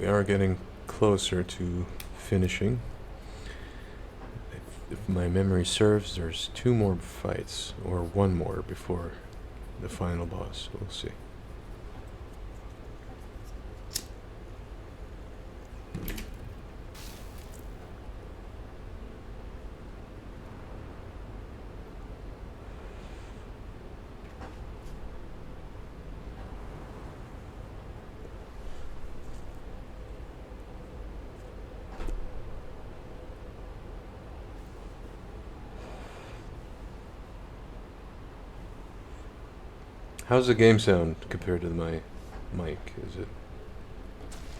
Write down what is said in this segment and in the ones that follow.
are getting closer to finishing. If my memory serves, there's 2 more fights, or 1 more before the final boss. We'll see. How's the game sound compared to my mic? Is it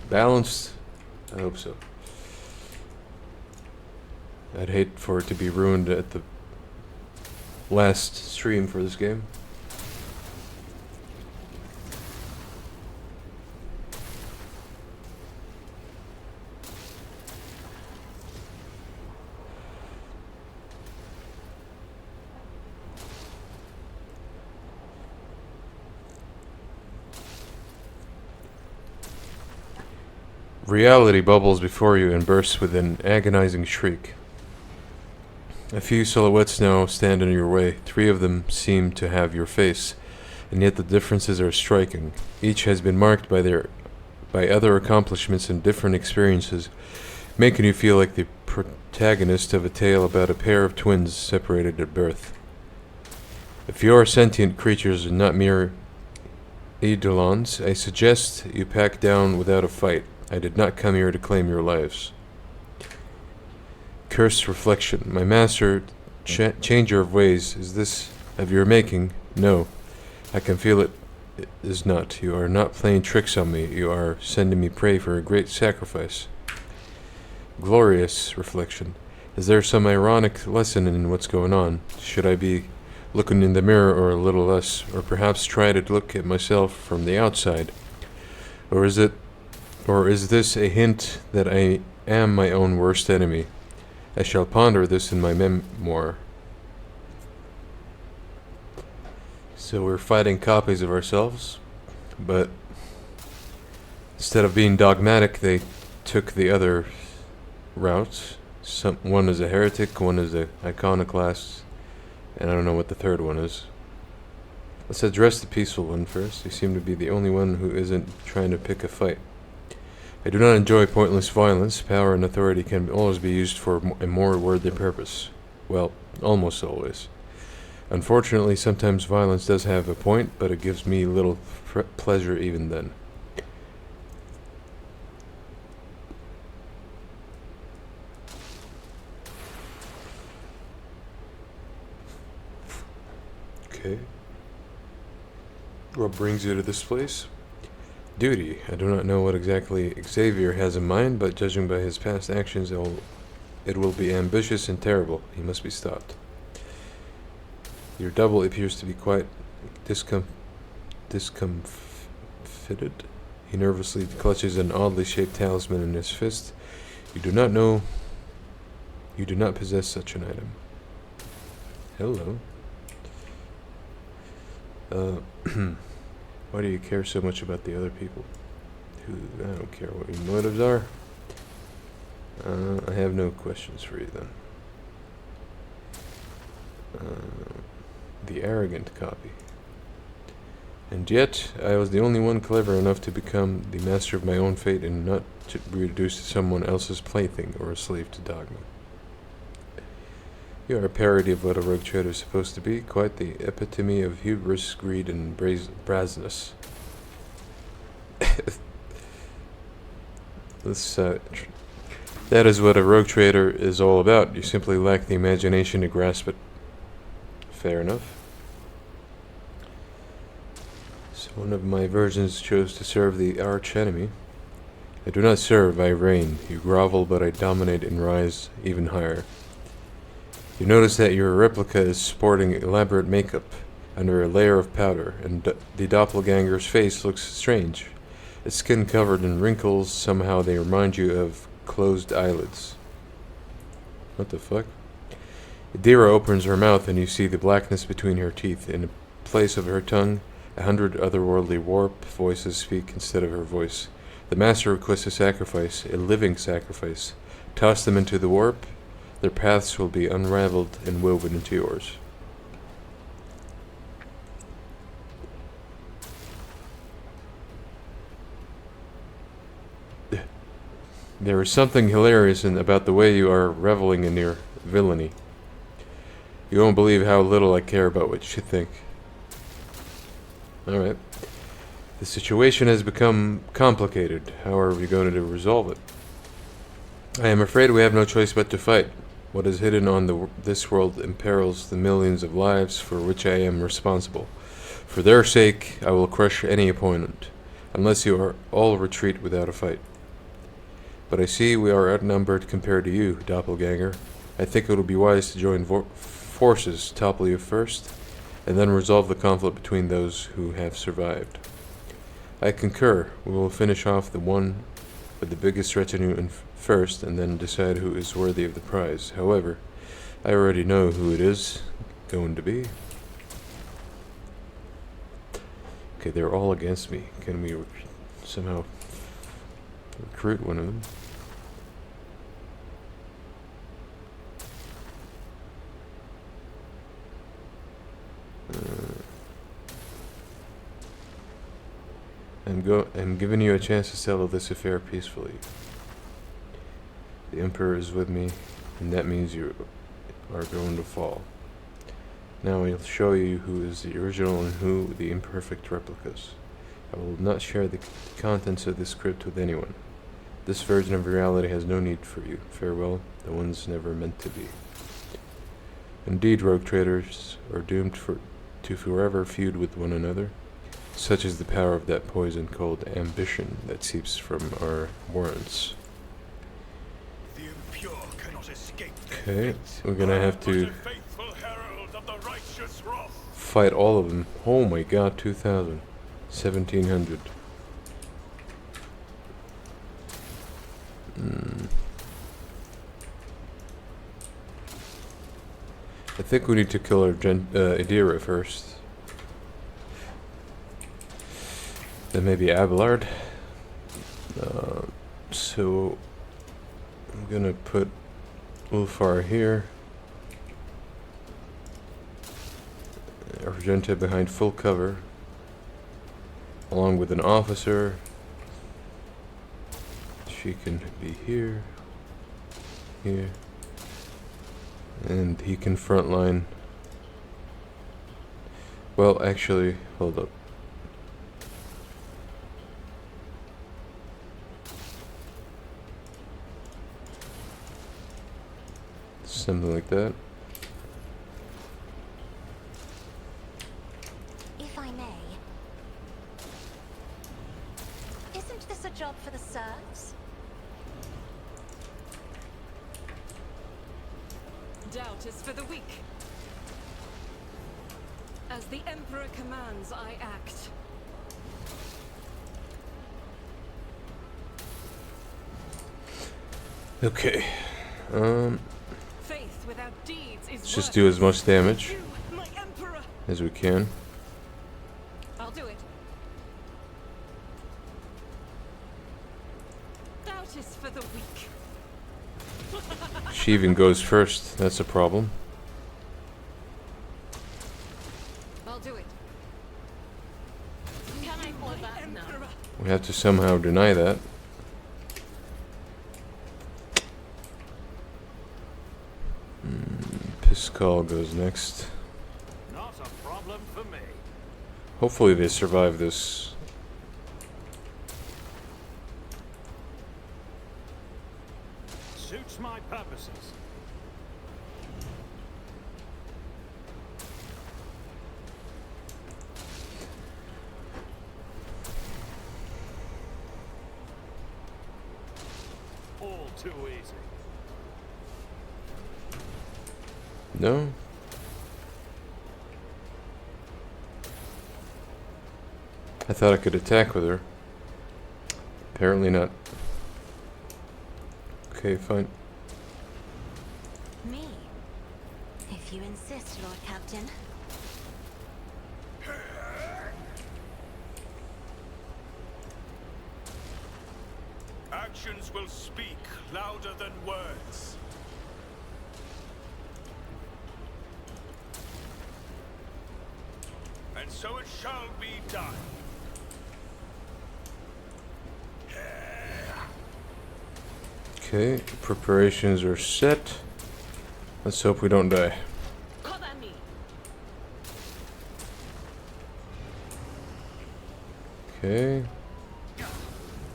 balanced? I hope so. I'd hate for it to be ruined at the last stream for this game. Reality bubbles before you and bursts with an agonizing shriek. A few silhouettes now stand in your way. 3 of them seem to have your face, and yet the differences are striking. Each has been marked by other accomplishments and different experiences, making you feel like the protagonist of a tale about a pair of twins separated at birth. If you are sentient creatures and not mere eidolons, I suggest you pack down without a fight. I did not come here to claim your lives. Cursed reflection. My master, changer of ways, is this of your making? No. I can feel it is not. You are not playing tricks on me. You are sending me prey for a great sacrifice. Glorious reflection. Is there some ironic lesson in what's going on? Should I be looking in the mirror or a little less? Or perhaps try to look at myself from the outside? Or is this a hint that I am my own worst enemy? I shall ponder this in my memoir. So we're fighting copies of ourselves, but instead of being dogmatic, they took the other route. One is a heretic, one is an iconoclast, and I don't know what the third one is. Let's address the peaceful one first. He seemed to be the only one who isn't trying to pick a fight. I do not enjoy pointless violence. Power and authority can always be used for a more worthy purpose. Well, almost always. Unfortunately, sometimes violence does have a point, but it gives me little pleasure even then. Okay. What brings you to this place? Duty. I do not know what exactly Xavier has in mind, but judging by his past actions, it will be ambitious and terrible. He must be stopped. Your double appears to be quite discomfited. He nervously clutches an oddly shaped talisman in his fist. You do not possess such an item. Hello. Why do you care so much about the other people? I don't care what your motives are. I have no questions for you then. The arrogant copy. And yet, I was the only one clever enough to become the master of my own fate and not to be reduced to someone else's plaything or a slave to dogma. You are a parody of what a rogue trader is supposed to be, quite the epitome of hubris, greed, and brazeness. That is what a rogue trader is all about. You simply lack the imagination to grasp it. Fair enough. So one of my versions chose to serve the arch-enemy. I do not serve, I reign. You grovel, but I dominate and rise even higher. You notice that your replica is sporting elaborate makeup under a layer of powder, and the doppelganger's face looks strange. Its skin covered in wrinkles, somehow they remind you of closed eyelids. What the fuck? Adira opens her mouth and you see the blackness between her teeth. In place of her tongue, 100 otherworldly warp voices speak instead of her voice. The Master requests a sacrifice, a living sacrifice. Toss them into the warp. Their paths will be unraveled and woven into yours. There is something hilarious about the way you are reveling in your villainy. You won't believe how little I care about what you think. Alright. The situation has become complicated. How are we going to resolve it? I am afraid we have no choice but to fight. What is hidden on this world imperils the millions of lives for which I am responsible. For their sake, I will crush any opponent, unless you are all retreat without a fight. But I see we are outnumbered compared to you, doppelganger. I think it will be wise to join forces, topple you first, and then resolve the conflict between those who have survived. I concur. We will finish off the one with the biggest retinue first, and then decide who is worthy of the prize. However, I already know who it is going to be. Okay, they're all against me. Can we somehow recruit one of them? I'm giving you a chance to settle this affair peacefully. The Emperor is with me, and that means you are going to fall. Now I'll show you who is the original and who the imperfect replicas. I will not share the contents of this script with anyone. This version of reality has no need for you. Farewell, the ones never meant to be. Indeed, rogue traders are doomed to forever feud with one another. Such is the power of that poison called ambition that seeps from our warrants. The impure cannot escape. Okay, we're gonna have to fight all of them. Oh my god, 2,000. 1,700. I think we need to kill our Idira first. Then maybe Abelard. So I'm gonna put Ulfar here. Argenta behind full cover, along with an officer. She can be here, here, and he can frontline. Well, actually, hold up. Something like that. If I may. Isn't this a job for the serfs? Doubt is for the weak. As the Emperor commands, I act. Okay. Faith without deeds is Let's just do as much damage you, my Emperor. as we can. I'll do it. Doubt is for the weak. She even goes first. That's a problem. I'll do it. Can I hold that now? Emperor. We have to somehow deny that. Piscal goes next. Not a problem for me. Hopefully they survive this. Suits my purposes. All too easy. No? I thought I could attack with her. Apparently not. Okay, fine. Me? If you insist, Lord Captain. Actions will speak louder than words. And so it shall be done. Okay, preparations are set. Let's hope we don't die. Cover me. Okay.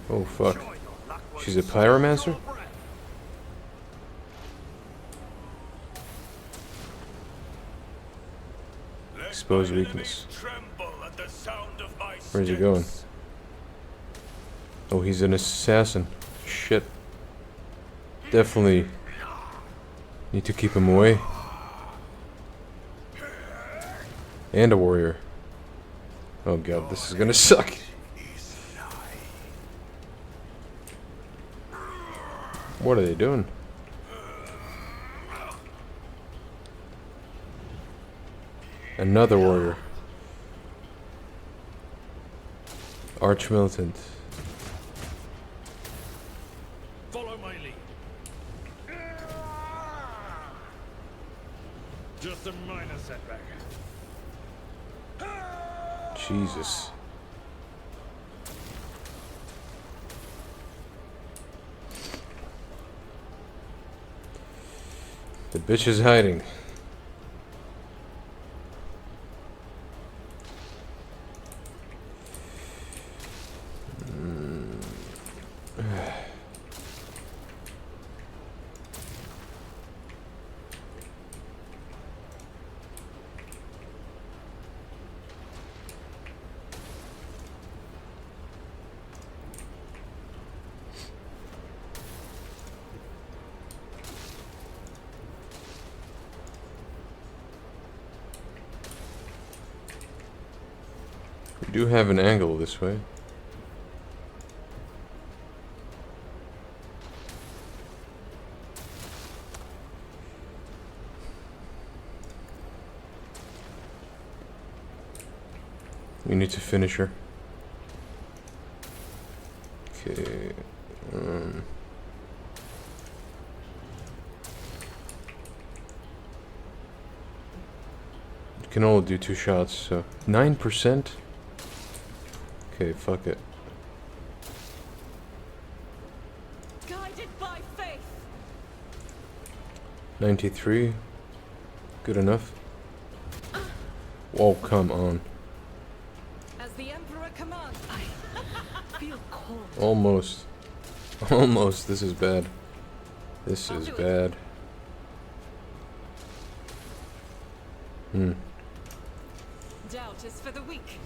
Oh fuck. Sure, your luck will She's a save pyromancer? your breath. Let Exposed my weakness. enemies tremble at the sound of my Where's he going? steps. Oh, he's an assassin. Shit. Definitely need to keep him away. And a warrior. Oh god, this is gonna suck. What are they doing? Another warrior. Arch militant. Follow my lead. Just a minor setback. Jesus. The bitch is hiding. We do have an angle this way. We need to finish her. Okay. You can only do 2 shots, so 9%. Okay, fuck it. Guided by faith. 93. Good enough. Whoa, come on. As the Emperor commands, I feel cold. Almost. Almost. This is bad. This I'll is do it. bad. Doubt is for the weak.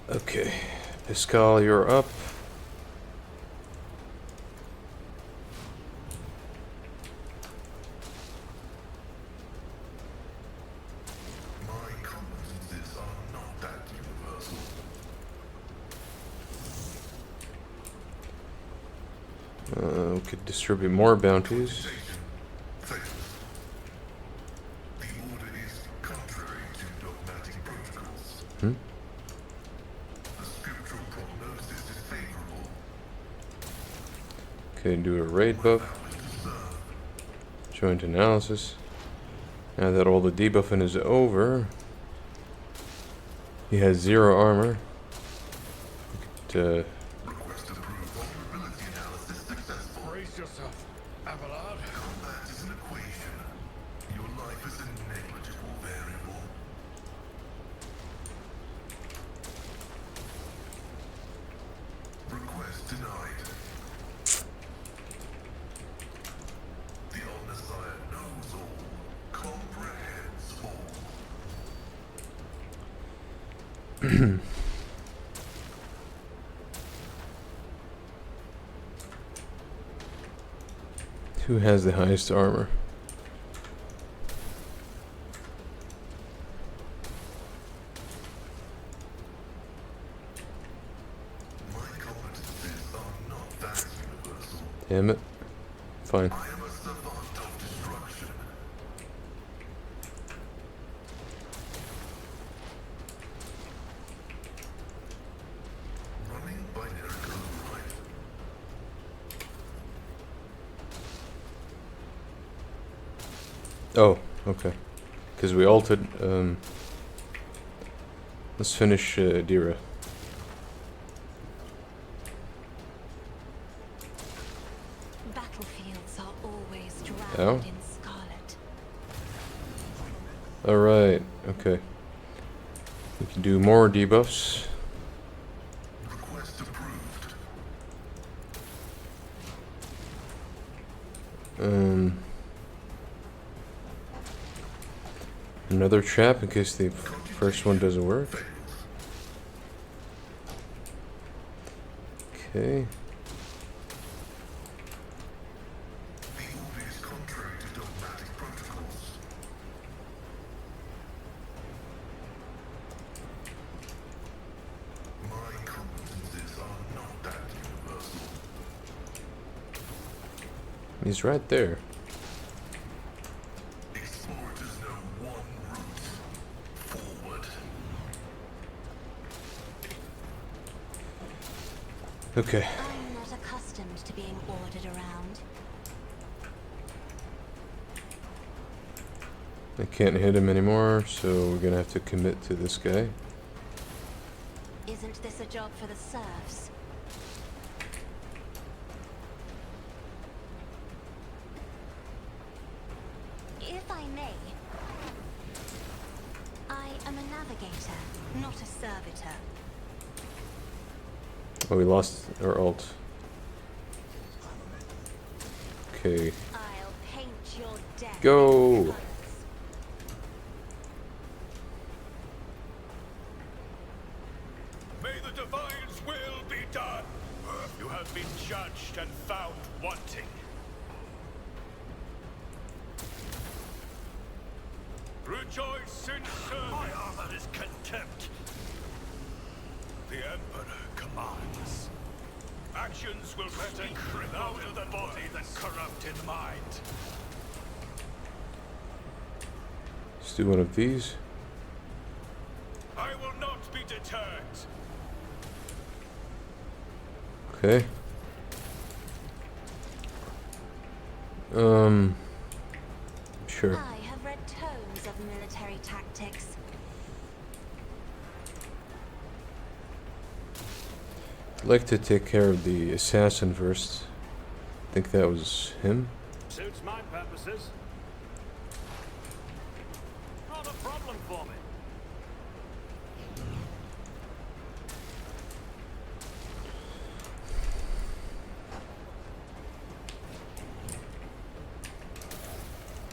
Okay. Pascal, you're up. My competences are not that universal. We could distribute more bounties. Fails. The order is contrary to dogmatic protocols. The scriptural prognosis is favorable. Okay, do a raid buff. Joint analysis. Now that all the debuffing is over, he has 0 armor. We could, Request approved. Vulnerability analysis successful. Brace yourself, Abelard. Combat is an equation. Your life is a negligible variable. Request denied. The Omnissiah knows all, comprehends all. who has the highest armor? My competences are not that universal. Damn it. Fine. I am a savant of destruction. Oh, okay. Because we altered. Let's finish Dira. Battlefields are always drowned Oh. in scarlet. Alright, okay. We can do more debuffs. Request approved. Another trap in case the first one doesn't work. Fails. Okay. The order is contrary to dogmatic protocols. My competences are not that universal. He's right there. Explorers know one route. Forward. Okay. I'm not accustomed to being ordered around. I can't hit him anymore, so we're gonna have to commit to this guy. Isn't this a job for the serfs? If I may, I am a navigator, not a servitor. Oh, we lost our ult. Okay. I'll paint your death. Go. in colours. May the Divine's will be done. You have been judged and found wanting. Rejoice in service. My armor is contempt. The Emperor commands. Actions will speak louder than body than corrupted mind. Let's do one of these. I will not be deterred. Okay. Sure. I have read tomes of military tactics. I'd like to take care of the assassin first. I think that was him. Suits my purposes. Not a problem for me.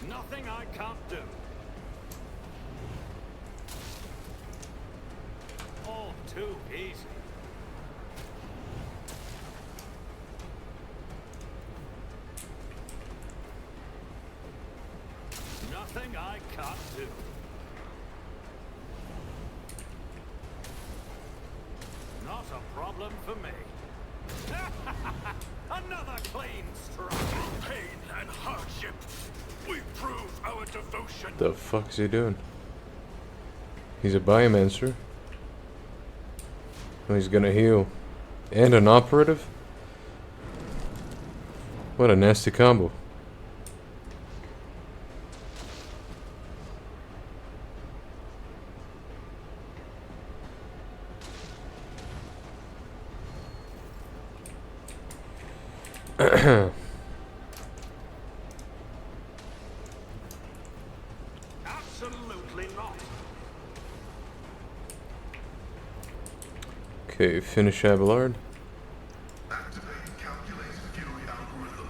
Nothing I can't do. All too easy. Nothing I can't do. Not a problem for me. Another clean strike. Pain and hardship. We prove our devotion. The fuck is he doing? He's a biomancer. Oh, he's gonna heal. And an operative? What a nasty combo. Absolutely not. Okay, finish Abelard. Activating calculated fury algorithm.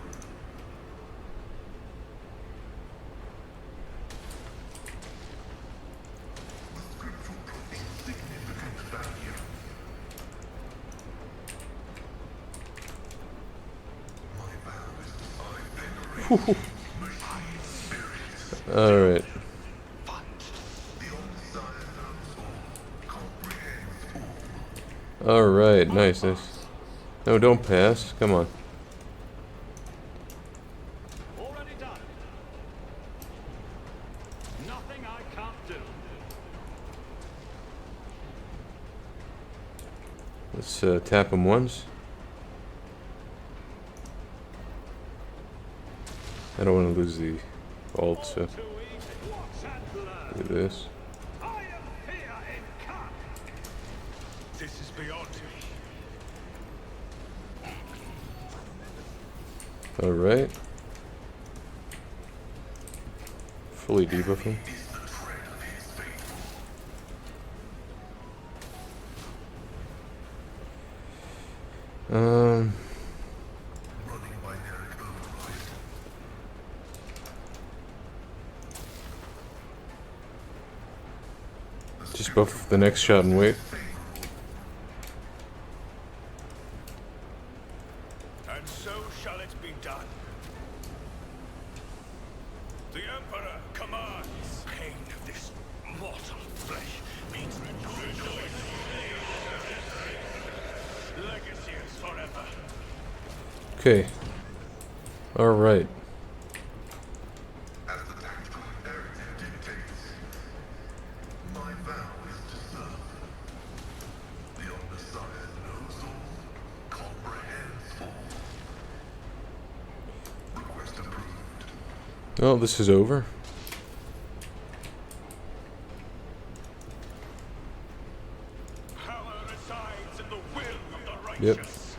The scriptural proves significant value. My vow is to venerate machine spirit. Alright. The All-Sire knows all, comprehends all. Alright, nice, nice. No, don't pass. Come on. Already done. Nothing I can't do. Let's tap him once. I don't want to lose the ult, so. Too Do this. I am here in camp. This is beyond me. Alright. Fully debuffing. Is the tread of his faithful. Running binaric override. Just buff the next shot and wait. And so shall it be done. The Emperor commands. Pain of this mortal flesh means rejoice. Legacy is forever. Okay. Alright. As the tactical imperative dictates, my vow is to serve. The Omnissiah knows all, comprehends all. Request approved. Well, this is over. Power resides in the will of the Yep. righteous.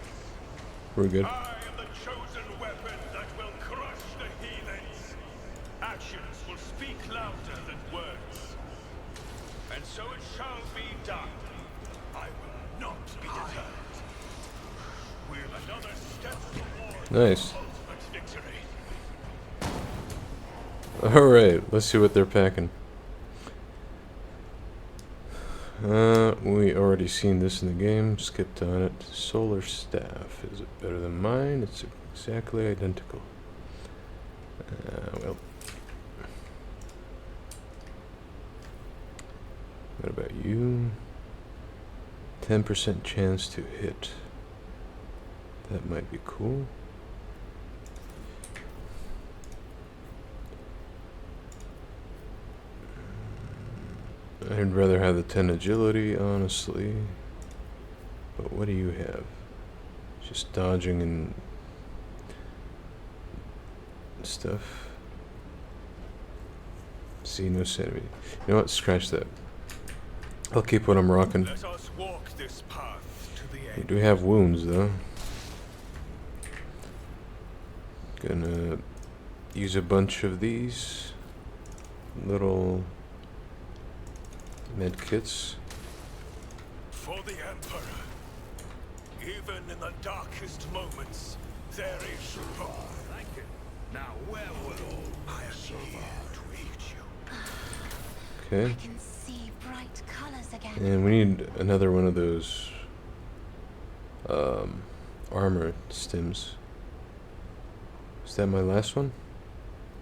We're good. I am the chosen weapon that will crush the heathens. Actions will speak louder than words. And so it shall be done. I will not be deterred. We're another step toward Nice. ultimate victory. Alright, let's see what they're packing. We already seen this in the game, skipped on it. Solar Staff. Is it better than mine? It's exactly identical. Well. What about you? 10% chance to hit. That might be cool. I'd rather have the 10 agility, honestly. But what do you have? Just dodging and stuff. See, no sanity. You know what? Scratch that. I'll keep what I'm rocking. Let us walk this path to the We end. do have wounds, though. Gonna use a bunch of these little med kits. For the Emperor, even in the darkest moments, there is hope. Thank you. Now where will I am here to aid you? Okay. I can see bright colors again. And we need another one of those armor stims. Is that my last one?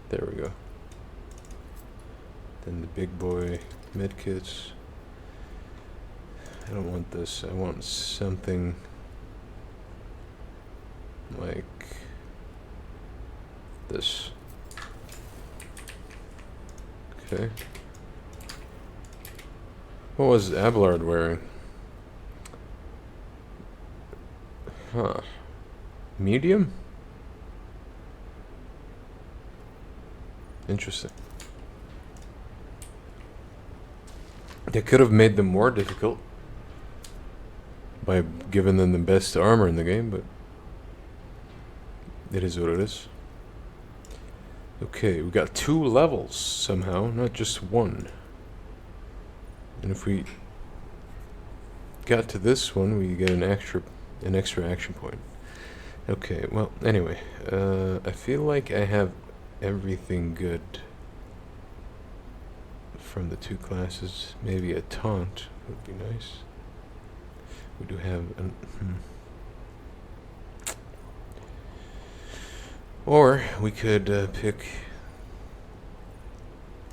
There we go. Then the big boy medkits. I don't want this. I want something like this. Okay. What was Abelard wearing? Huh. Medium? Interesting. They could have made them more difficult by giving them the best armor in the game, but it is what it is. Okay, we got 2 levels somehow, not just 1. And if we got to this one, we get an extra action point. Okay, well, anyway, I feel like I have everything good from the 2 classes. Maybe a taunt would be nice. We do have an or we could pick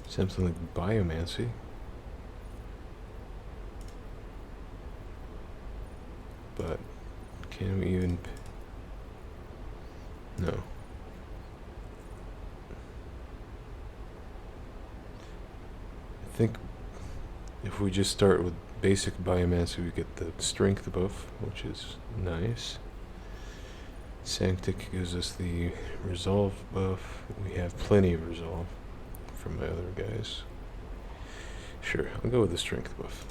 something like biomancy. But can we even no. I think if we just start with basic biomancy, we get the strength buff, which is nice. Sanctic gives us the resolve buff. We have plenty of resolve from my other guys. Sure, I'll go with the strength buff.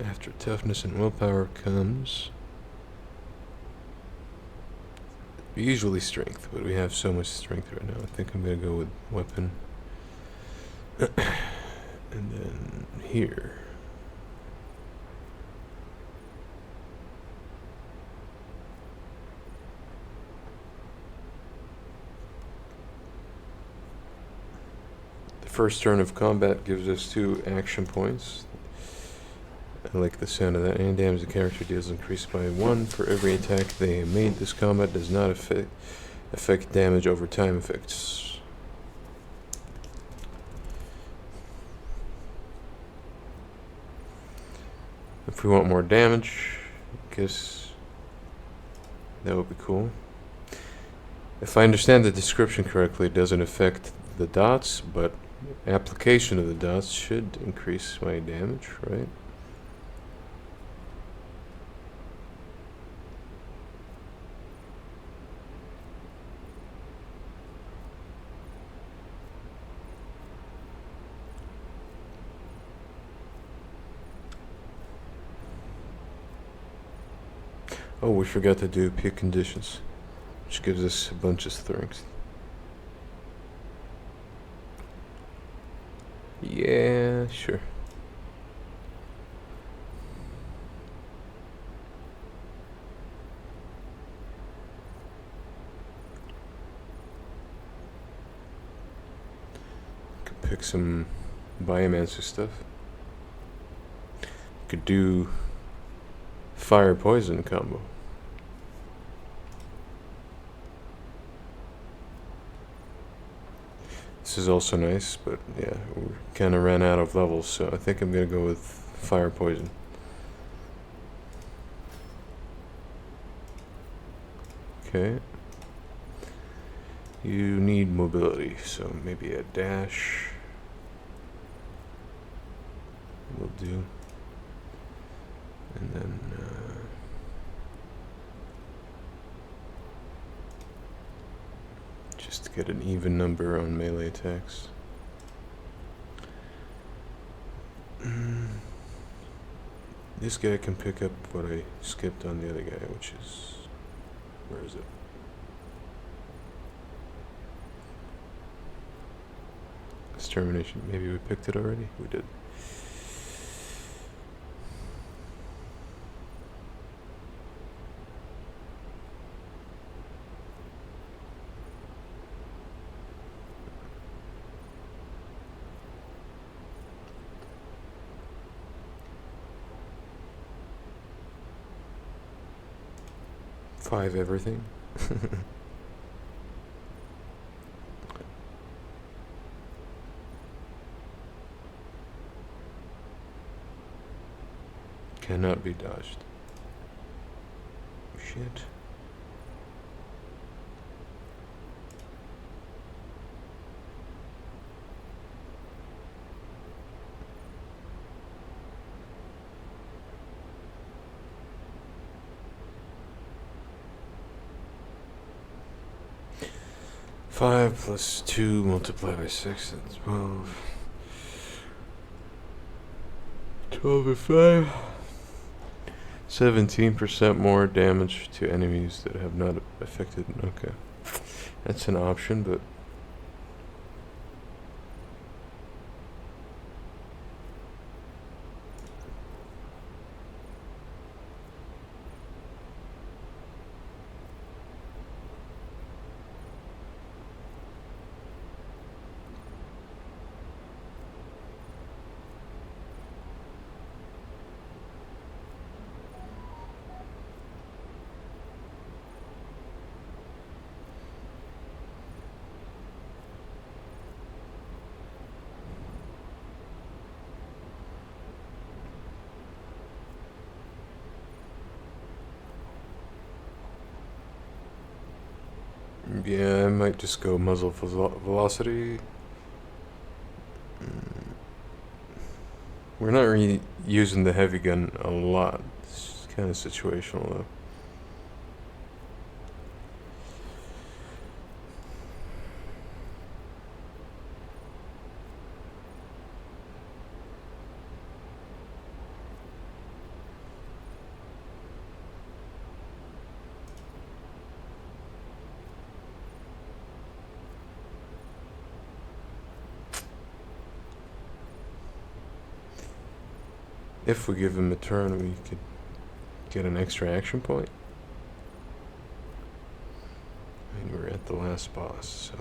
After toughness and willpower comes usually strength, but we have so much strength right now. I think I'm gonna go with weapon. And then here. The first turn of combat gives us 2 action points. I like the sound of that. Any damage the character deals increased by 1 for every attack they made. This combat does not affect damage over time effects. If we want more damage, I guess that would be cool. If I understand the description correctly, it doesn't affect the dots, but application of the dots should increase my damage, right? Oh, we forgot to do pick conditions, which gives us a bunch of strength. Yeah, sure. Could pick some biomancer stuff. Could do fire poison combo. This is also nice, but yeah, we kind of ran out of levels, so I think I'm gonna go with fire poison. Okay. You need mobility, so maybe a dash will do. And then just to get an even number on melee attacks. This guy can pick up what I skipped on the other guy, which is, where is it? Extermination. Maybe we picked it already? We did. Five everything. Cannot be dodged. Shit. Five plus 2 multiplied by 6, that's 12. 12 and 5. 17% more damage to enemies that have not affected. Okay. That's an option, but yeah, I might just go muzzle velocity. We're not really using the heavy gun a lot. It's kind of situational though. If we give him a turn, we could get an extra action point. I mean, we're at the last boss, so.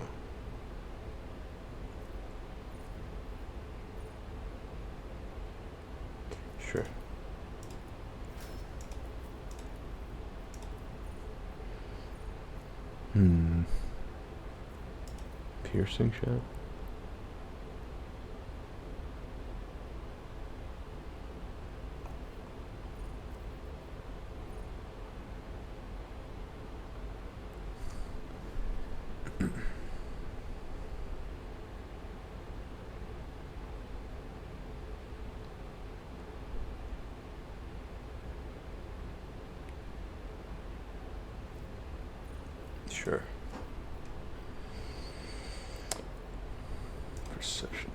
Sure. Piercing shot? Sure. Perception.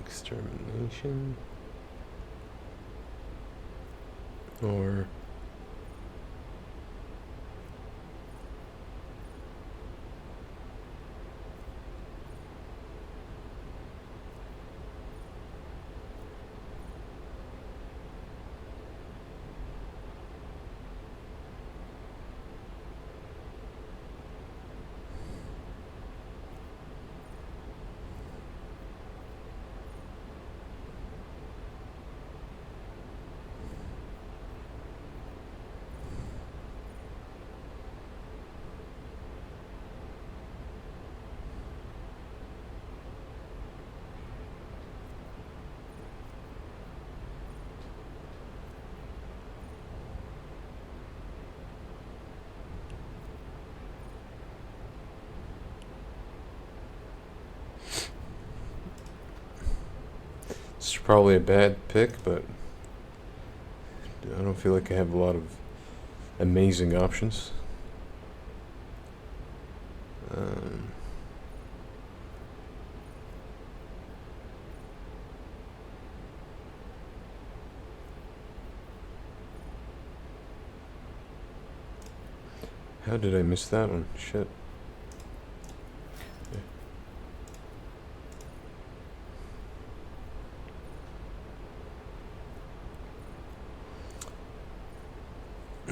Extermination. Or it's probably a bad pick, but I don't feel like I have a lot of amazing options. How did I miss that one? Shit.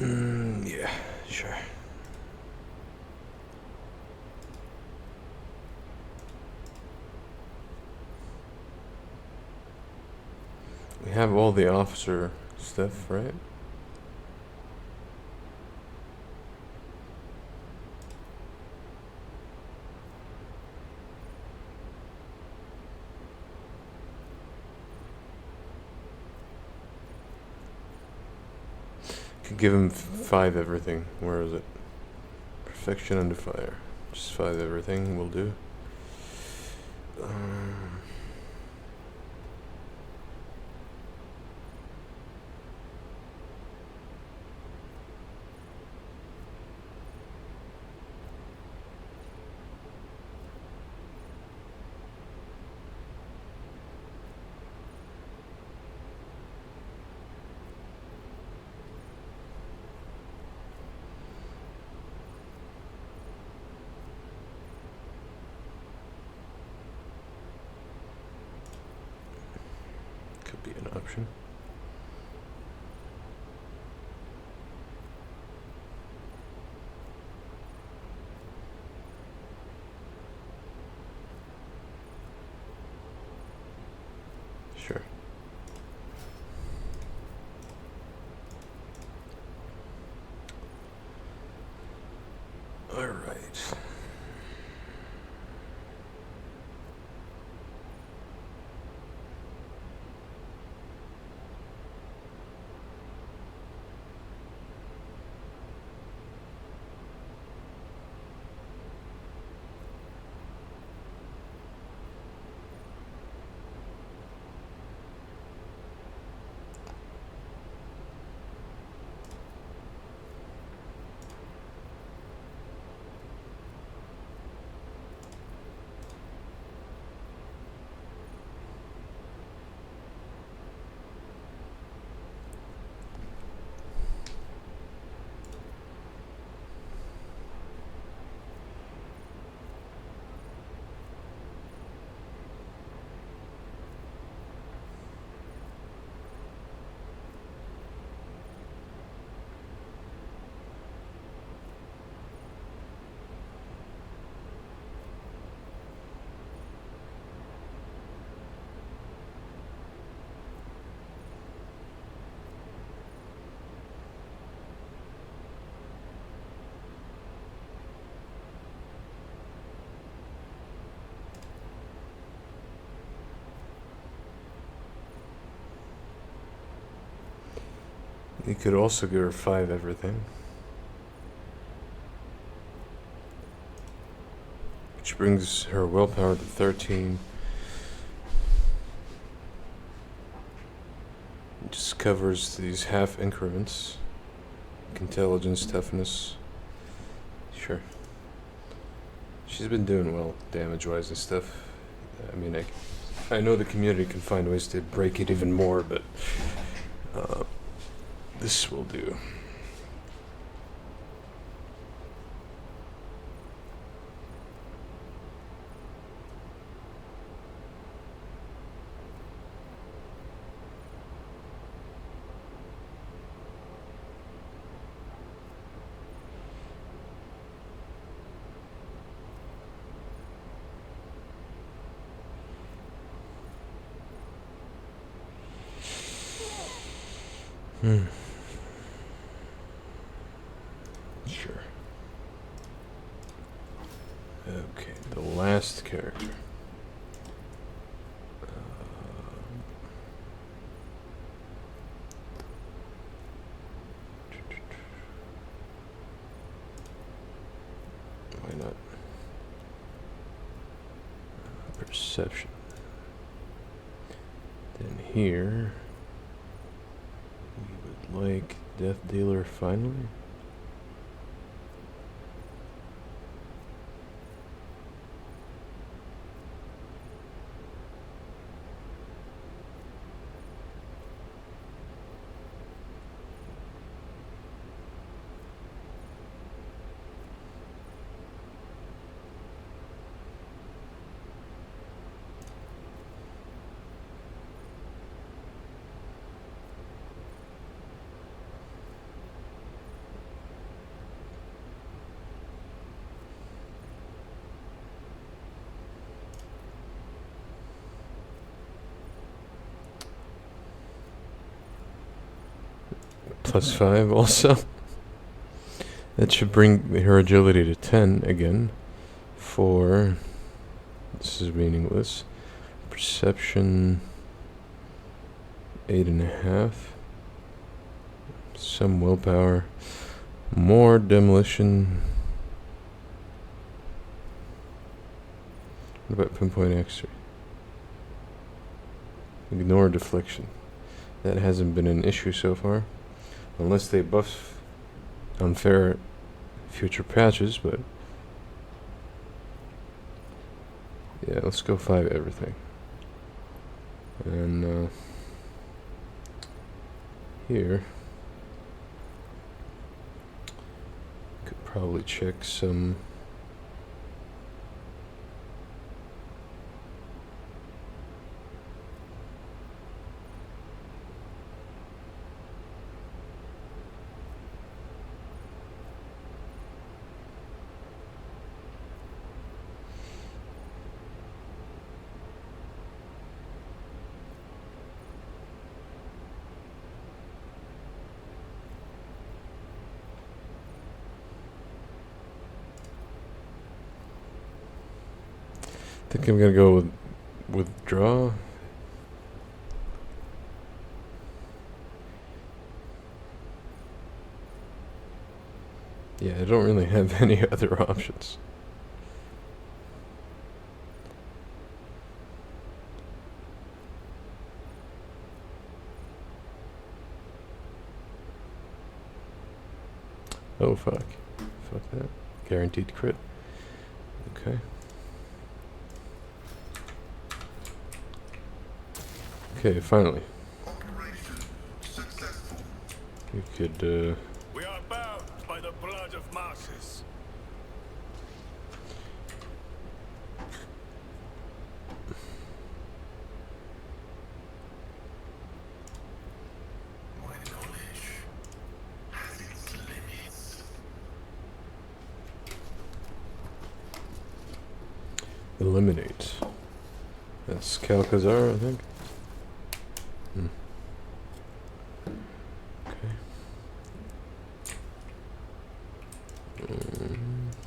Yeah, sure. We have all the officer stuff, right? Could give him 5 everything. Where is it? Perfection under fire. Just 5 everything will do. Could be an option. Sure. All right. You could also give her 5 everything. Which brings her willpower to 13. It just covers these half increments. Intelligence, toughness. Sure. She's been doing well, damage-wise and stuff. I mean, I know the community can find ways to break it even more, but this will do. Sure. Okay, the last character. Why not? Perception. Then here. We would like Death Dealer finally. +5 also. That should bring her agility to 10 again. For this is meaningless. Perception 8.5. Some willpower. More demolition. What about pinpoint X-ray? Ignore deflection. That hasn't been an issue so far. Unless they buff unfair future patches, but yeah, let's go 5 everything. And here could probably check some I think I'm gonna go with withdraw. Yeah, I don't really have any other options. Oh fuck. Fuck that. Guaranteed crit. Okay. Okay, finally. Operation successful. We could, We are bound by the blood of masses. My knowledge has its limits. eliminate. That's Calcazar, I think. Okay.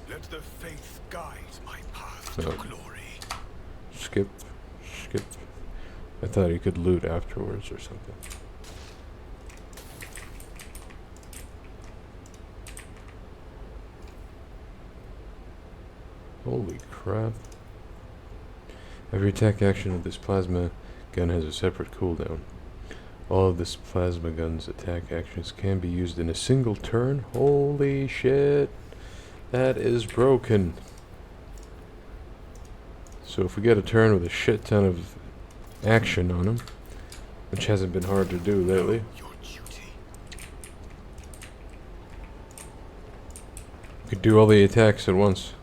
Let the faith guide my path Oh. to glory. Skip. I thought you could loot afterwards or something. Holy crap. Every attack action of this plasma gun has a separate cooldown. All of this plasma gun's attack actions can be used in a single turn. Holy shit. That is broken. So if we get a turn with a shit ton of action on him, which hasn't been hard to do lately, Your duty. we could do all the attacks at once.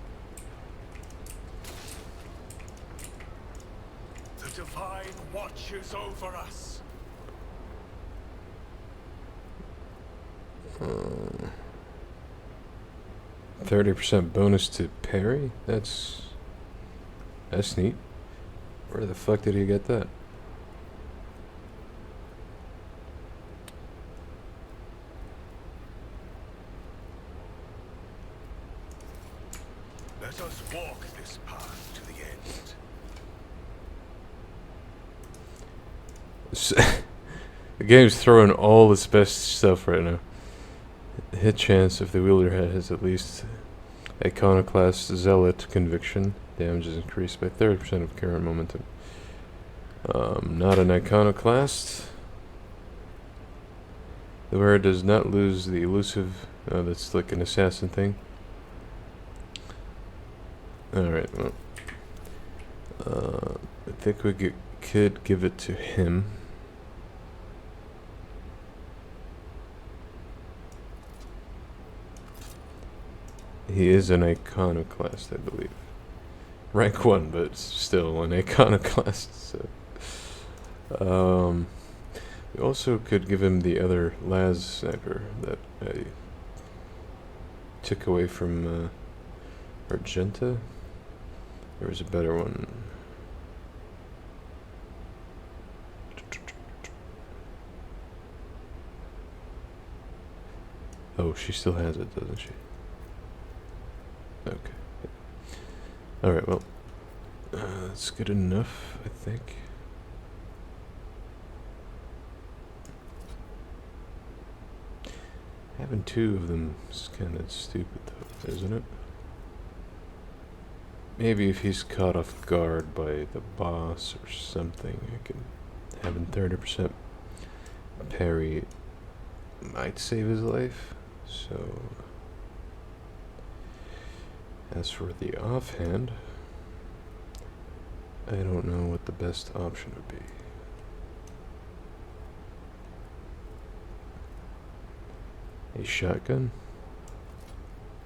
The Divine watches over us. 30% bonus to parry? That's neat. Where the fuck did he get that? Let us walk this path to the end. The game's throwing all its best stuff right now. Hit chance if the wielder has at least Iconoclast Zealot Conviction. Damage is increased by 30% of current momentum. Not an Iconoclast. The wearer does not lose the elusive. That's like an assassin thing. Alright, well. I think we could give it to him. He is an Iconoclast, I believe. Rank 1, but still an Iconoclast. So. We also could give him the other Las Sniper that I took away from Argenta. There was a better one. Oh, she still has it, doesn't she? Okay. Alright, well. That's good enough, I think. Having two of them is kind of stupid, though, isn't it? Maybe if he's caught off guard by the boss or something, I can have him 30% parry might save his life. So, as for the offhand, I don't know what the best option would be. A shotgun?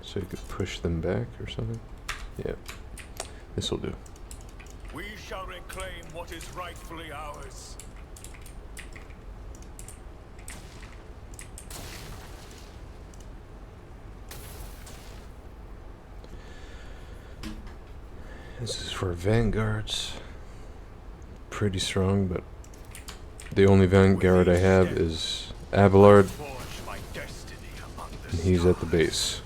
So you could push them back or something? Yeah. This'll do. We shall reclaim what is rightfully ours. This is for vanguards. Pretty strong, but the only vanguard I have is Abelard, Forge my destiny among the and he's at the base.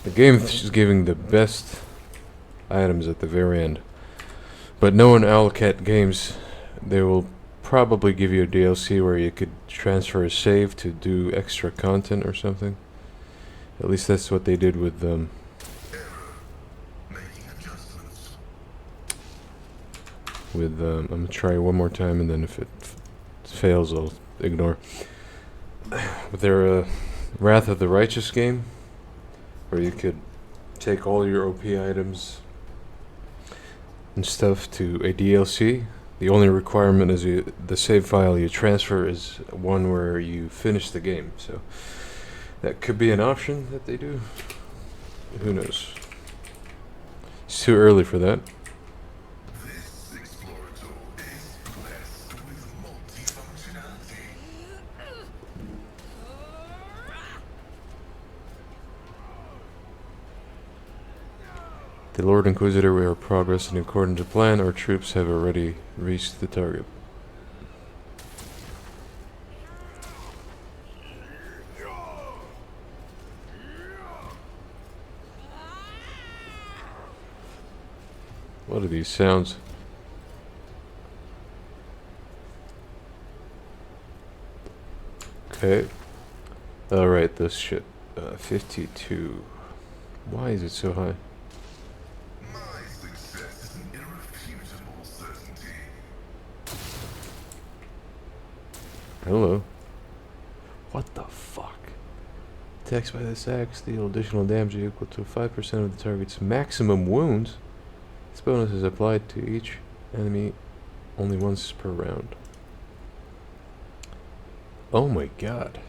The game is giving the best items at the very end. But knowing Owlcat games, they will probably give you a DLC where you could transfer a save to do extra content or something. At least that's what they did with Error. Making adjustments. I'm gonna try one more time, and then if it fails, I'll ignore. With their Wrath of the Righteous game, where you could take all your OP items and stuff to a DLC. The only requirement is the save file you transfer is one where you finish the game. So that could be an option that they do. Who knows? It's too early for that. This Explorator is blessed with multifunctionality. The Lord Inquisitor, we are progressing according to plan. Our troops have already reached the target. What are these sounds? Okay. Alright, this shit. 52. Why is it so high? My success is an irrefutable certainty. Hello. What the fuck? Attacks by this axe deal additional damage equal to 5% of the target's maximum wounds. This bonus is applied to each enemy only once per round. Oh my god.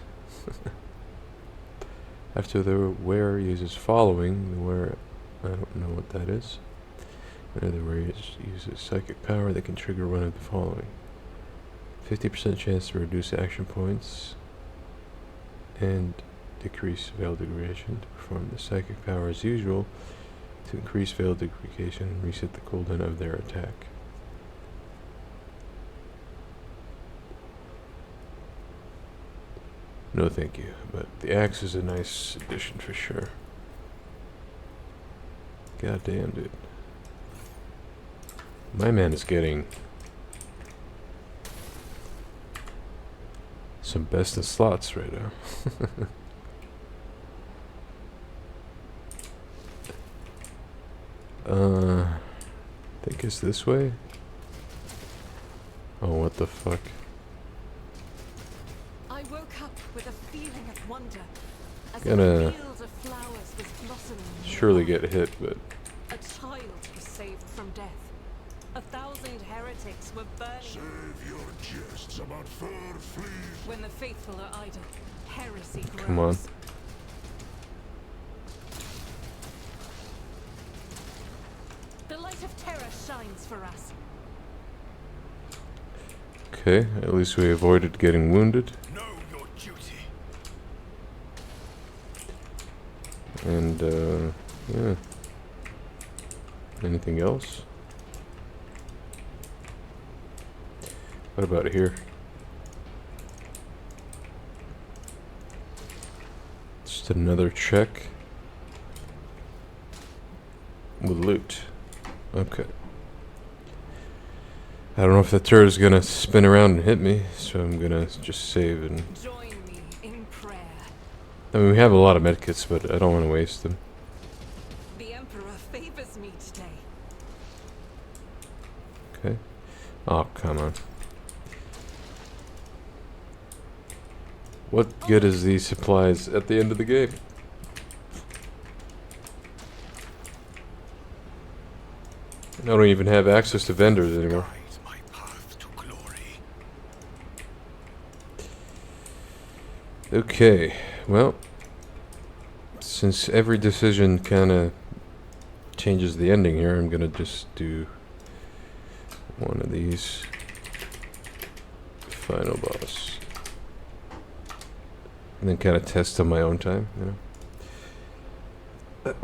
After the wearer uses following, the wearer, I don't know what that is. Whenever the wearer uses psychic power, they can trigger one of the following. 50% chance to reduce action points and decrease veil degradation. To perform the psychic power as usual, to increase veil degradation and reset the cooldown of their attack. No thank you, but the axe is a nice addition for sure. God damn, dude. My man is getting some best in slots right now. I think it's this way. Oh, what the fuck? I woke up with a feeling of wonder as Gonna a field of flowers was blossoming. surely get hit, but A child was saved from death. 1,000 heretics were burning. Save your jests about fur fleas. When the faithful are idle, heresy grows. come on. The light of terror shines for us. Okay, at least we avoided getting wounded. Know your duty. And, yeah. Anything else? What about here? Just another check. With loot. Okay. I don't know if the turret is gonna spin around and hit me, so I'm gonna just save and... Join me in prayer. I mean, we have a lot of medkits, but I don't want to waste them. The Emperor favors me today. Okay. Oh, come on. What good is these supplies at the end of the game? I don't even have access to vendors anymore. Guide my path to glory. Okay, well, since every decision kind of changes the ending here, I'm gonna just do one of these. Final boss. And then kind of test on my own time, you know.